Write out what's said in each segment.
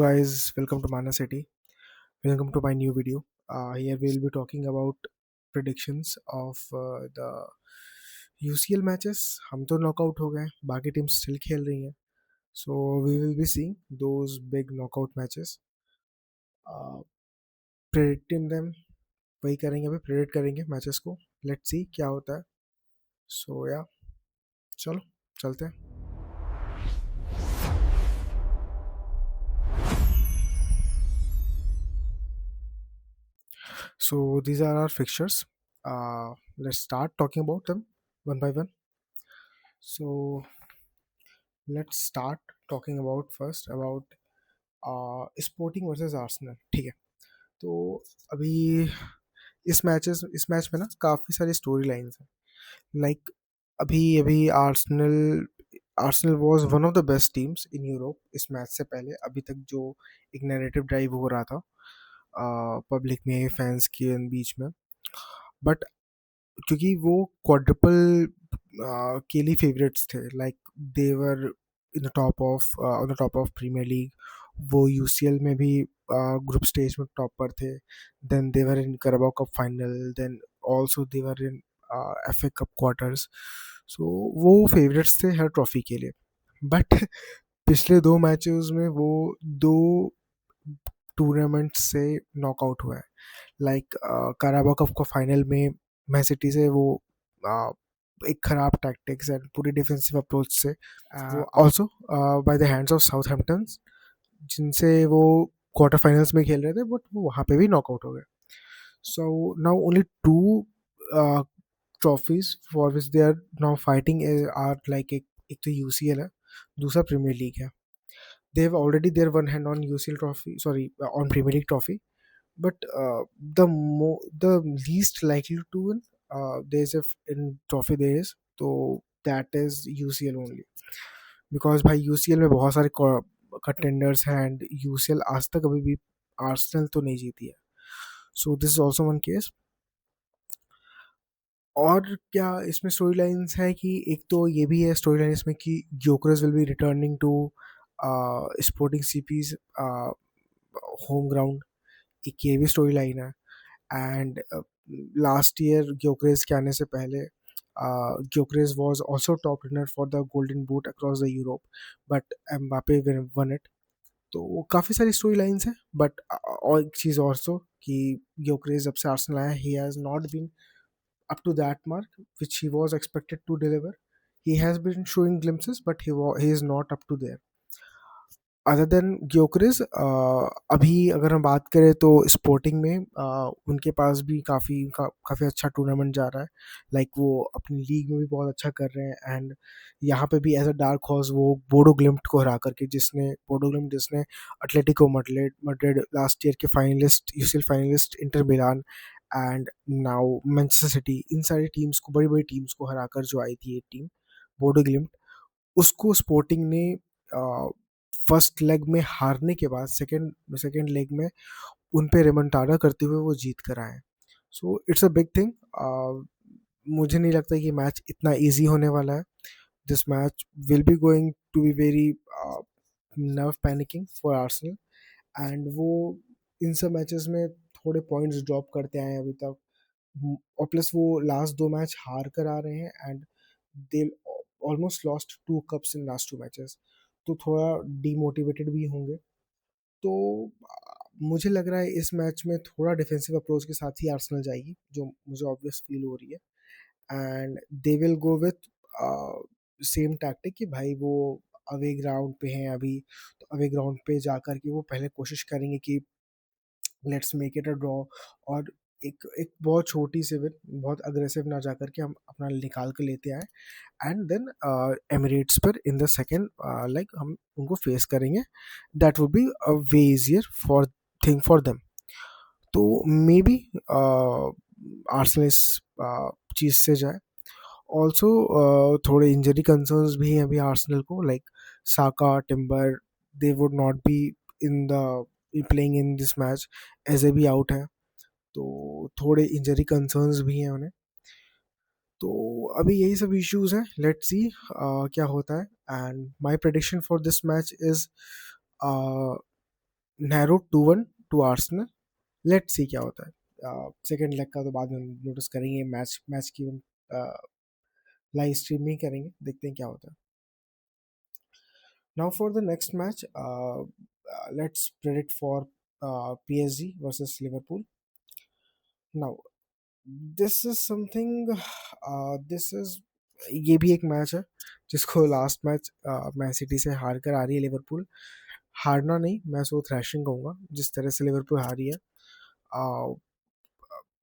guys, welcome to Mana City. Welcome to my new video. Here we'll be talking about predictions of the UCL matches. हम तो knockout हो गए, बाकी team still खेल रही हैं. So we will be seeing those big knockout matches. Predicting them, वही करेंगे अभी predict करेंगे मैचेस को. Let's see क्या होता है. So yeah, चलो चलते हैं. So these are our fixtures. Let's start talking about them one by one. So let's start talking about first about sporting versus Arsenal. ठीक है. तो अभी इस मैच में ना काफ़ी सारी स्टोरी लाइन्स हैं. लाइक अभी अभी Arsenal Arsenal was one of the best teams in Europe इस मैच से पहले. अभी तक जो एक नैरेटिव ड्राइव हो रहा था पब्लिक में, फैंस के बीच में, बट क्योंकि वो क्वाड्रुपल के लिए फेवरेट्स थे. Like they were in the top of on the top of premier league. वो यूसीएल में भी ग्रुप स्टेज में टॉप पर थे. Then they were in Carabao cup final. Then also they were in FA cup quarters. So वो favourites थे हर trophy के लिए. बट पिछले दो मैचेस में वो दो टूर्नामेंट से नॉकआउट हुआ है. लाइक कराबा कप का फाइनल में मैन सिटी से वो uh, एक खराब टैक्टिक्स एंड पूरी डिफेंसिव अप्रोच से, वो also by the hands of Southampton, जिनसे वो क्वार्टर फाइनल्स में खेल रहे थे, बट वो वहाँ पे भी नॉकआउट हो गए. So now only two trophies for which they are now fighting are like एक तो यूसीएल है, दूसरा प्रीमियर लीग है. They have already their one hand on UCL trophy, sorry on premier league trophy. But the least likely to win, there's a in trophy there is, so that is UCL only. Because भाई UCL में बहुत सारे contenders हैं and UCL आज तक अभी भी Arsenal तो नहीं जीती है. So this is also one case. और क्या इसमें स्टोरी लाइन्स है कि एक तो ये भी है स्टोरी लाइन इसमें कि Gyokeres will be returning to Sporting CP's home ground. एक ये भी स्टोरी लाइन है. एंड लास्ट ईयर ग्योकरेस के आने से पहले Gyokeres was also top runner for the golden boot across the Europe, but Mbappe won it. तो काफ़ी सारी स्टोरी लाइन्स हैं. बट और एक चीज़ ऑल्सो कि ग्योकरेस जब से आर्सेनल आया, he has not been up to that mark which he was expected to deliver. He has been showing glimpses, but he is not up to there. Other than Gyokeres, अभी अगर हम बात करें तो स्पोर्टिंग में उनके पास भी काफ़ी अच्छा टूर्नामेंट जा रहा है. लाइक वो अपनी लीग में भी बहुत अच्छा कर रहे हैं. एंड यहाँ पे भी एज अ डार्क हॉर्स वो बोडो ग्लिम्ट को हरा करके, जिसने एटलेटिको मड्रिड लास्ट ईयर के finalist, UCL finalist Inter Milan and now Manchester City, इन सारी टीम्स को, बड़ी बड़ी टीम्स को हरा कर जो आई थी एक टीम बोडो ग्लिम्ट, उसको स्पोर्टिंग ने फर्स्ट लेग में हारने के बाद सेकेंड लेग में उन पे रिमोंटाडा करते हुए वो जीत कर आए. So it's a big thing. मुझे नहीं लगता कि मैच इतना इजी होने वाला है. This match will be going to be very nerve panicking for Arsenal. And वो इन सब मैचेस में थोड़े पॉइंट्स ड्रॉप करते आए हैं अभी तक. और प्लस वो लास्ट दो मैच हार कर आ रहे हैं and they almost lost two cups in last two matches. तो थोड़ा डीमोटिवेटेड भी होंगे. तो मुझे लग रहा है इस मैच में थोड़ा डिफेंसिव अप्रोच के साथ ही आर्सेनल जाएगी, जो मुझे ऑब्वियस फील हो रही है. And they will go with same tactic कि भाई वो अवे ग्राउंड पे हैं अभी, तो अवे ग्राउंड पे जाकर के वो पहले कोशिश करेंगे कि let's make it a draw. और एक एक बहुत छोटी सी विन, बहुत अग्रेसिव ना जा करके हम अपना निकाल के लेते आए. एंड देन एमिरेट्स पर इन द सेकेंड लाइक हम उनको फेस करेंगे. That would be a way easier for thing for them. तो मे बी आर्सेनल इस चीज़ से जाए. ऑल्सो थोड़े इंजरी कंसर्न्स भी हैं अभी आर्सेनल को. Like Saka, Timber, they would not be in the playing in this match, एजे भी आउट है. तो थोड़े इंजरी कंसर्न्स भी हैं उन्हें. तो अभी यही सब इश्यूज हैं. लेट्स सी क्या होता है. And my prediction for this match is narrow 2-1 to Arsenal. Let's see क्या होता है। सेकंड लेग का तो बाद में नोटिस करेंगे, मैच मैच की लाइव स्ट्रीम नहीं करेंगे, देखते हैं क्या होता है। Now for the next match, let's predict for PSG versus Liverpool. Now this is something, this is, ये भी एक मैच है जिसको लास्ट मैच मैन सिटी से हार कर आ रही है लिवरपूल। हारना नहीं, मैं उसको थ्रैशिंग कहूंगा, जिस तरह से लिवरपूल हारी है। uh,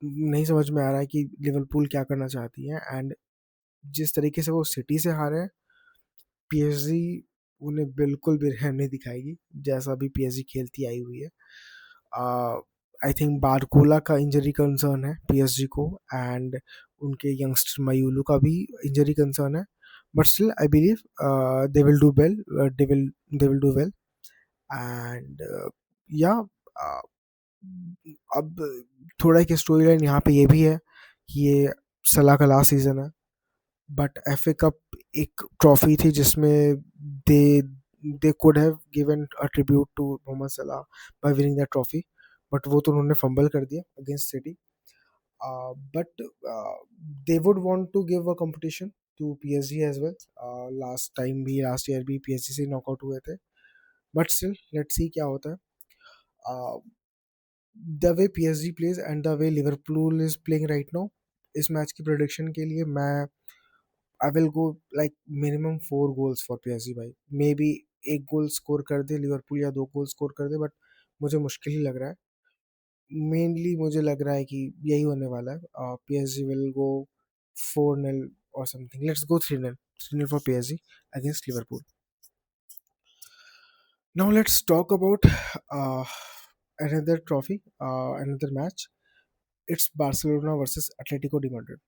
नहीं समझ में आ रहा है कि लिवरपूल क्या करना चाहती है, एंड जिस तरीके से वो सिटी से हारे हैं, PSG उन्हें बिल्कुल भी रहम नहीं दिखाएगी, जैसा भी PSG खेलती आई हुई है। आई थिंक बारकोला का इंजरी कंसर्न है PSG को, एंड उनके यंगस्टर मयूलू का भी इंजरी कंसर्न है, but still I believe they will do well, they will do well. And या अब थोड़ा एक स्टोरी लाइन यहाँ पे ये भी है कि ये सलाह का लास्ट सीजन है, बट FA कप एक ट्रॉफी थी जिसमें they they could have given a tribute to Mohamed Salah by winning that trophy, but वो तो उन्होंने फंबल कर दिया against City. But they would want to give a competition to PSG as well. Last time भी, last year भी PSG से knockout हुए थे, बट स्टिल लेट्स सी क्या होता है। uh, the way PSG plays and the way Liverpool is playing right now, इस match की प्रोडिक्शन के लिए मैं I will go like minimum 4 goals for PSG भाई। मे बी एक गोल स्कोर कर दे लिवरपूल या 2 गोल स्कोर कर दे, बट मुझे मुश्किल ही लग रहा है। मेनली मुझे लग रहा है कि यही होने वाला है। PSG विल गो 4-0 और something. Let's go 3-0, 3-0 for PSG against Liverpool. Now let's talk about another trophy, another match. It's Barcelona versus Atletico de Madrid.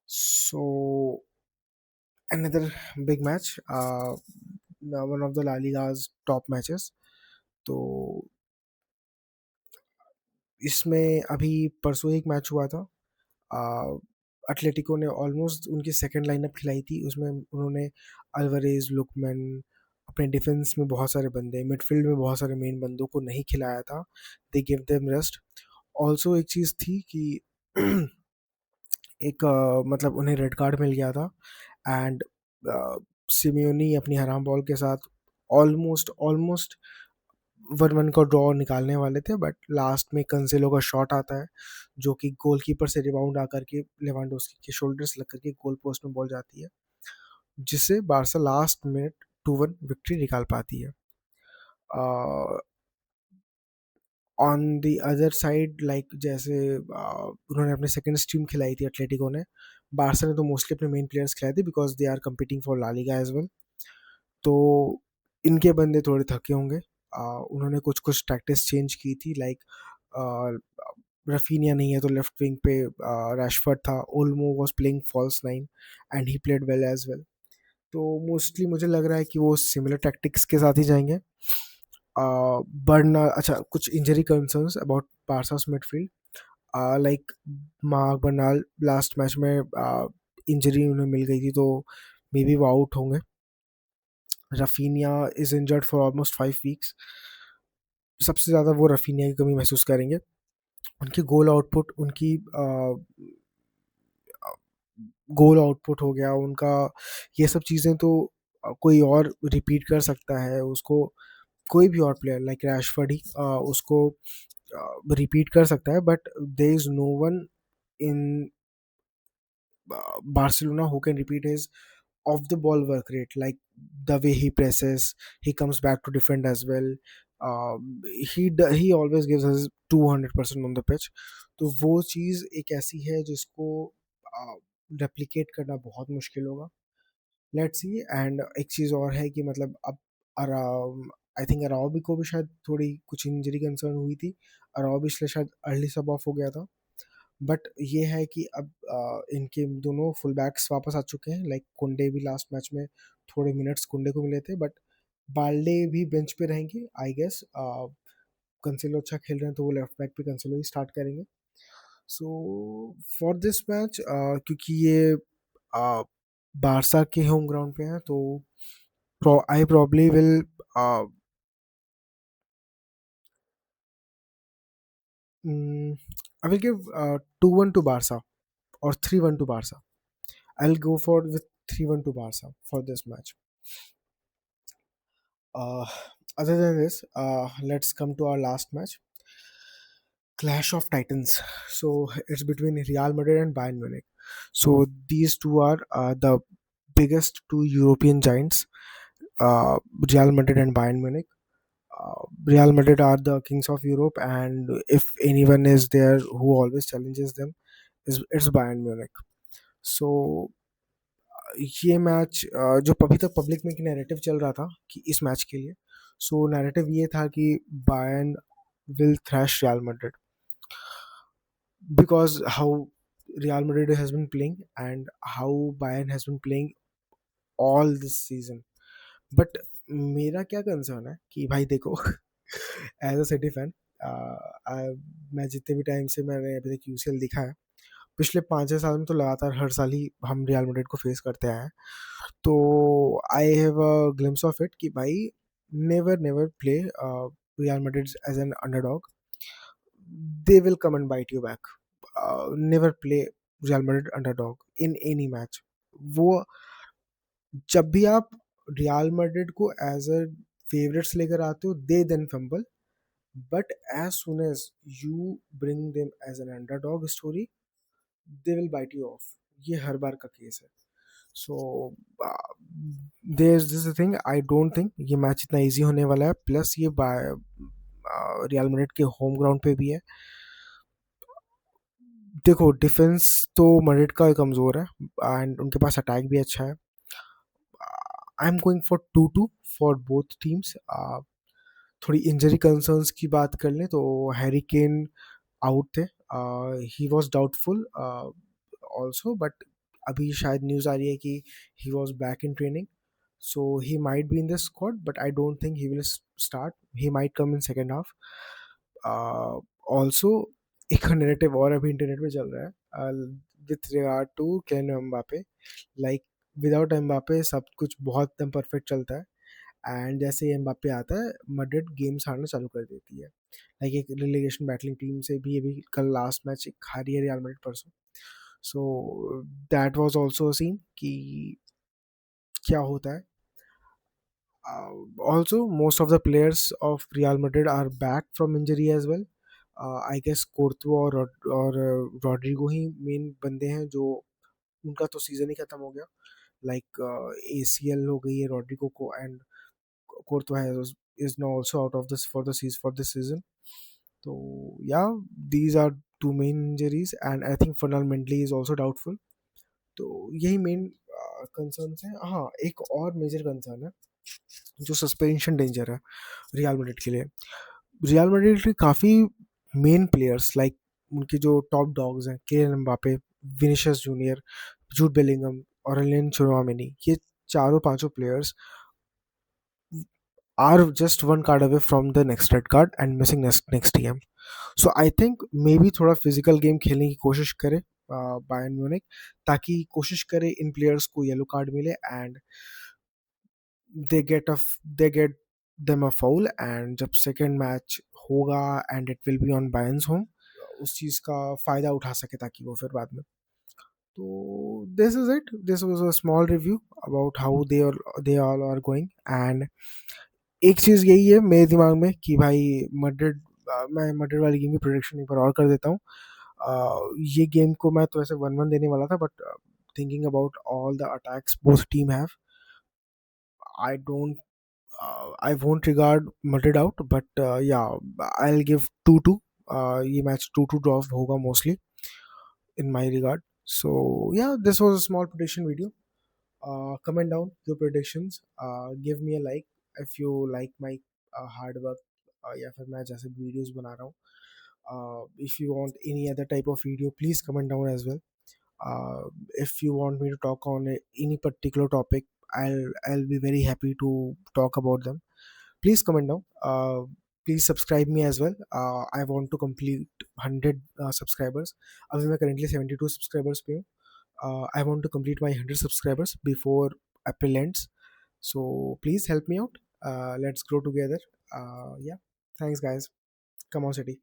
So another big match, one of the La Liga's top matches. तो इसमें अभी परसों एक match हुआ था। Atletico ने almost उनकी second lineup खिलाई थी, उसमें उन्होंने अल्वारेज, लुकमैन, अपने डिफेंस में बहुत सारे बंदे, मिडफील्ड में बहुत सारे मेन बंदों को नहीं खिलाया था। They give them rest. Also एक चीज़ थी कि एक मतलब उन्हें रेड कार्ड मिल गया था, एंड सिमियोनी अपनी हराम बॉल के साथ ऑलमोस्ट ऑलमोस्ट 1-1 का ड्रॉ निकालने वाले थे, बट लास्ट में कंसेलो का शॉट आता है जो कि गोलकीपर से रिबाउंड आकर के लेवांडोस्की के शोल्डर्स लग करके गोल पोस्ट में बॉल जाती है, जिससे बारसा लास्ट मिनट 2-1 विक्ट्री निकाल पाती है। On the other side, like जैसे उन्होंने अपने सेकंड स्ट्रीम खिलाई थी एटलेटिको ने, बारसा ने तो मोस्टली अपने मेन प्लेयर्स खिलाए थे because they are competing for La Liga as well. तो इनके बंदे थोड़े थके होंगे। उन्होंने कुछ कुछ टैक्टिक्स चेंज की थी, लाइक रफीनिया नहीं है तो लेफ्ट विंग पे रैशफर्ड था, Olmo was playing false nine and he played well as well. तो मोस्टली मुझे लग रहा है कि वो सिमिलर टैक्टिक्स के साथ ही जाएंगे। बर्ना, अच्छा, कुछ injury concerns about Barca's midfield, like Marc Bernal last match में इंजरी उन्हें मिल गई थी, तो मे बी वो आउट होंगे। Raphinha is injured for almost 5 weeks. सबसे ज़्यादा वो रफीनिया की कमी महसूस करेंगे। उनकी गोल आउटपुट, उनकी गोल आउटपुट हो गया उनका, ये सब चीज़ें तो कोई और रिपीट कर सकता है उसको, कोई भी और प्लेयर लाइक रैशफर्ड ही उसको रिपीट कर सकता है, but there is no one in Barcelona who can repeat his off the ball work rate, like the way he presses, he comes back to defend as well. He always gives us 200% on the pitch. तो वो चीज़ एक ऐसी है जिसको replicate करना बहुत मुश्किल होगा। Let's see. एंड एक चीज़ और है कि मतलब अब आई थिंक अराओबी को भी शायद थोड़ी कुछ इंजरी कंसर्न हुई थी, अराओबी इसलिए शायद अर्ली सब ऑफ हो गया था। बट ये है कि अब इनके दोनों फुल बैक्स वापस आ चुके हैं, लाइक कुंडे भी लास्ट मैच में थोड़े मिनट्स कुंडे को मिले थे, बट बाल्डे भी बेंच पे रहेंगे आई गेस। कंसेलो अच्छा खेल रहे हैं तो वो लेफ्ट बैक पे कंसेलो ही स्टार्ट करेंगे। सो फॉर दिस मैच, क्योंकि ये बारसा के होम ग्राउंड पे है, तो I probably will Mm, I will give 2-1 to Barca or 3-1 to Barca. I'll go for with 3-1 to Barca for this match. Uh, Other than this, let's come to our last match, Clash of Titans. So it's between Real Madrid and Bayern Munich. So these two are the biggest two European giants, uh, Real Madrid and Bayern Munich. Real Madrid are the kings of Europe, and if anyone is there who always challenges them, is it's Bayern Munich. So ये match जो अभी तक public में narrative चल रहा था कि इस मैच के लिए, सो नैरेटिव ये था कि Bayern will thrash Real Madrid because how Real Madrid has been playing and how Bayern has been playing all this season. But मेरा क्या कंसर्न है कि भाई देखो एज अ सिटी फैन, मैं जितने भी टाइम से मैंने अभी तक यूसीएल दिखा है, पिछले 5-6 साल में तो लगातार हर साल ही हम रियल मैड्रिड को फेस करते आए हैं. तो I have a glimpse of it कि भाई never never play Real Madrid as an underdog. They will come and bite you back. Never play Real Madrid underdog in any match. वो जब भी आप रियल मैड्रिड को as a favourites लेकर आते हो, they then fumble. But as soon as you bring them as an underdog story, they will bite you off. ये हर बार का केस है. So there is this thing, I don't think ये match इतना easy होने वाला है. प्लस ये रियल मैड्रिड के होम ग्राउंड पे भी है. देखो डिफेंस तो मैड्रिड का कमज़ोर है एंड उनके पास अटैक भी अच्छा है. I am going for 2-2 for both teams. थोड़ी इंजरी कंसर्न्स की बात कर लें तो हैरी केन आउट थे. He was doubtful also, but अभी शायद न्यूज़ आ रही है कि he was back in training. So he might be in the squad, but I don't think he will start. He might come in second half. Also एक narrative और अभी internet पे चल रहा है with regard to can Mbappe. Like without Mbappe सब कुछ बहुत एकदम परफेक्ट चलता है, एंड जैसे ही एम्बापे आता है मैड्रिड गेम्स हारना चालू कर देती है. लाइक एक रिलेगेशन बैटलिंग टीम से भी अभी कल लास्ट मैच एक हारी है रियल मैड्रिड परसों. So that was also seen कि क्या होता है. Also, most of the players of Real Madrid are back from injury as well. I guess Courtois और रॉड्रिगो ही मेन बंदे हैं जो, उनका तो सीजन ही खत्म हो गया. लाइक ACL हो गई है रॉड्रिगो को, and Courtois is now also out of this for this season. So yeah, these are two main injuries, and I think Fernand Mendy is also doubtful. तो यही मेन कंसर्न्स हैं. हाँ, एक और मेजर कंसर्न है जो suspension danger है real Madrid के लिए. रियल मैड्रिड के काफ़ी मेन प्लेयर्स लाइक उनके जो टॉप डॉग्स हैं, Kylian Mbappe, Vinicius junior, Jude Bellingham और एलियन चुआमेनी, ये चारों पांचों players are just one card away from the next red card and missing next TM. So I think maybe थोड़ा physical game खेलने की कोशिश करे बायर्न म्यूनिक, ताकि कोशिश करे इन प्लेयर्स को येलो कार्ड मिले and they get them a foul. And जब सेकेंड मैच होगा and it will be on Bayern's home, उस चीज़ का फ़ायदा उठा सके ताकि वो फिर बाद में. तो this is it. This was a small review about how they all are going. And एक चीज़ यही है मेरे दिमाग में कि भाई मैड्रिड, मैं मैड्रिड वाली गेम की प्रोडिक्शन एक बार और कर देता हूँ. ये गेम को मैं तो ऐसे 1-1 देने वाला था, but thinking about all the attacks both team have, I don't I won't regard Madrid out, but yeah, I'll give 2-2. ये मैच 2-2 ड्रॉ होगा mostly in my regard. So yeah, this was a small prediction video. Comment down your predictions. Give me a like if you like my hard work, या फिर मैं जैसे videos बना रहा हूँ. If you want any other type of video, please comment down as well. If you want me to talk on any particular topic, I'll be very happy to talk about them. Please comment down. Please subscribe me as well. I want to complete 100 subscribers. अभी मैं currently 72 subscribers पे हूँ. I want to complete my 100 subscribers before April ends. So please help me out. Let's grow together. Yeah. Thanks, guys. Come on, City.